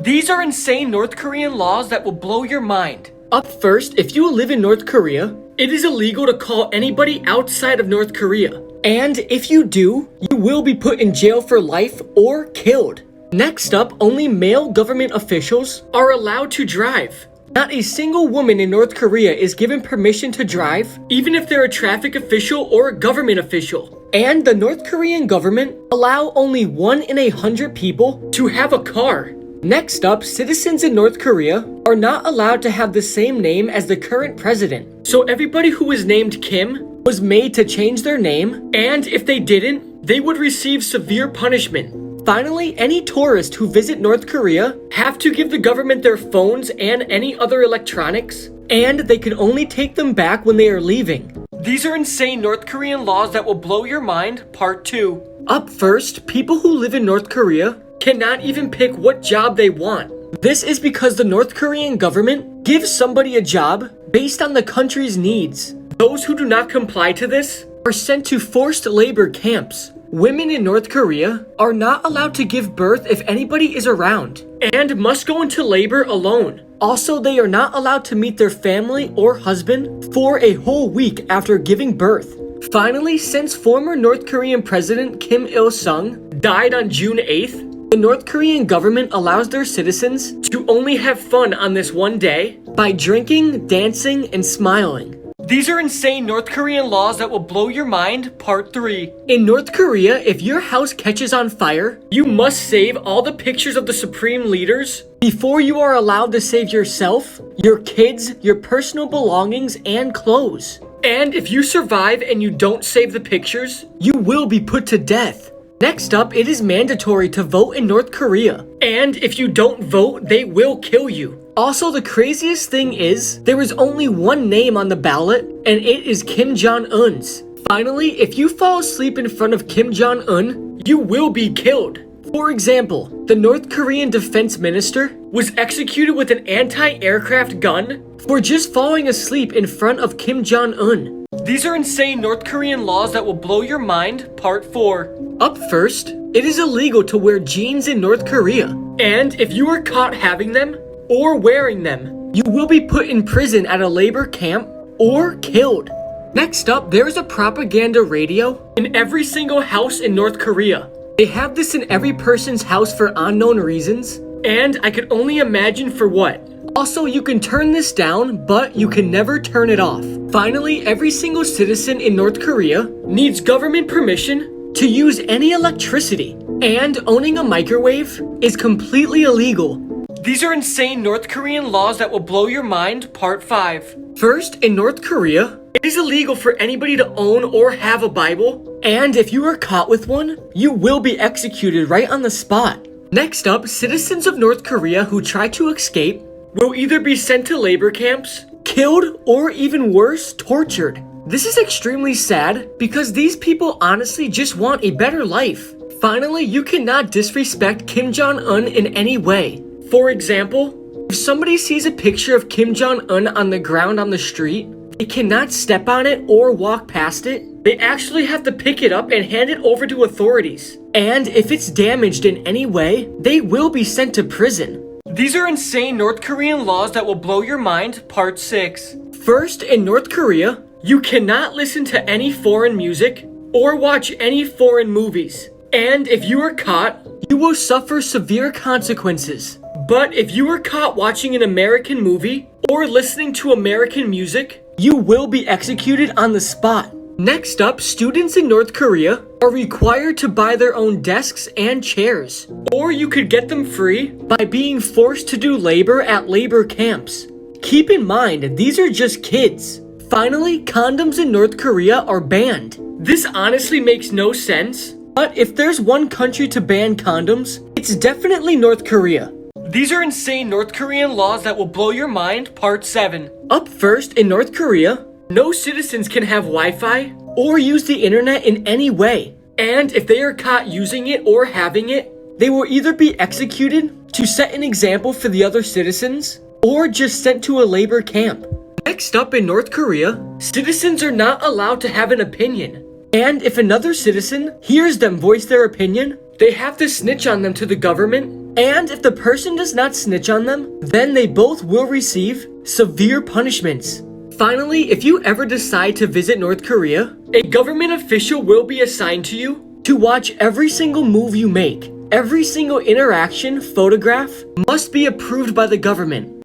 These are insane North Korean laws that will blow your mind. Up first, if you live in North Korea, it is illegal to call anybody outside of North Korea. And if you do, you will be put in jail for life or killed. Next up, only male government officials are allowed to drive. Not a single woman in North Korea is given permission to drive, even if they're a traffic official or a government official. And the North Korean government allow only 1 in 100 people to have a car. Next up, citizens in North Korea are not allowed to have the same name as the current president. So everybody who was named Kim was made to change their name, and if they didn't, they would receive severe punishment. Finally, any tourists who visit North Korea have to give the government their phones and any other electronics, and they can only take them back when they are leaving. These are insane North Korean laws that will blow your mind, part 2. Up first, people who live in North Korea cannot even pick what job they want. This is because the North Korean government gives somebody a job based on the country's needs. Those who do not comply to this are sent to forced labor camps. Women in North Korea are not allowed to give birth if anybody is around, and must go into labor alone. Also, they are not allowed to meet their family or husband for a whole week after giving birth. Finally, since former North Korean President Kim Il-sung died on June 8th, the North Korean government allows their citizens to only have fun on this one day by drinking, dancing, and smiling. These are insane North Korean laws that will blow your mind, part 3. In North Korea, if your house catches on fire, you must save all the pictures of the supreme leaders before you are allowed to save yourself, your kids, your personal belongings, and clothes. And if you survive and you don't save the pictures, you will be put to death. Next up, it is mandatory to vote in North Korea. And if you don't vote, they will kill you. Also, the craziest thing is, there is only one name on the ballot, and it is Kim Jong-un's. Finally, if you fall asleep in front of Kim Jong-un, you will be killed. For example, the North Korean defense minister was executed with an anti-aircraft gun for just falling asleep in front of Kim Jong-un. These are insane North Korean laws that will blow your mind, part 4. Up first, it is illegal to wear jeans in North Korea. And if you are caught having them or wearing them, you will be put in prison at a labor camp or killed. Next up, there is a propaganda radio in every single house in North Korea. They have this in every person's house for unknown reasons, and I could only imagine for what. Also, you can turn this down, but you can never turn it off. Finally, every single citizen in North Korea needs government permission to use any electricity, and owning a microwave is completely illegal. These are insane North Korean laws that will blow your mind, part 5. First, in North Korea, it is illegal for anybody to own or have a Bible, and if you are caught with one, you will be executed right on the spot. Next up, citizens of North Korea who try to escape will either be sent to labor camps, killed, or even worse, tortured. This is extremely sad because these people honestly just want a better life. Finally, you cannot disrespect Kim Jong-un in any way. For example, if somebody sees a picture of Kim Jong-un on the ground on the street, they cannot step on it or walk past it. They actually have to pick it up and hand it over to authorities. And if it's damaged in any way, they will be sent to prison. These are insane North Korean laws that will blow your mind, part 6. First, in North Korea, you cannot listen to any foreign music or watch any foreign movies. And if you are caught, you will suffer severe consequences. But if you are caught watching an American movie or listening to American music, you will be executed on the spot. Next up, students in North Korea are required to buy their own desks and chairs. Or you could get them free by being forced to do labor at labor camps. Keep in mind, these are just kids. Finally, condoms in North Korea are banned. This honestly makes no sense, but if there's one country to ban condoms, it's definitely North Korea. These are insane North Korean laws that will blow your mind, part 7. Up first, in North Korea, no citizens can have Wi-Fi or use the internet in any way. And if they are caught using it or having it, they will either be executed to set an example for the other citizens or just sent to a labor camp. Next up, in North Korea, citizens are not allowed to have an opinion. And if another citizen hears them voice their opinion, they have to snitch on them to the government And if the person does not snitch on them, then they both will receive severe punishments. Finally, if you ever decide to visit North Korea, a government official will be assigned to you to watch every single move you make. Every single interaction, photograph, must be approved by the government.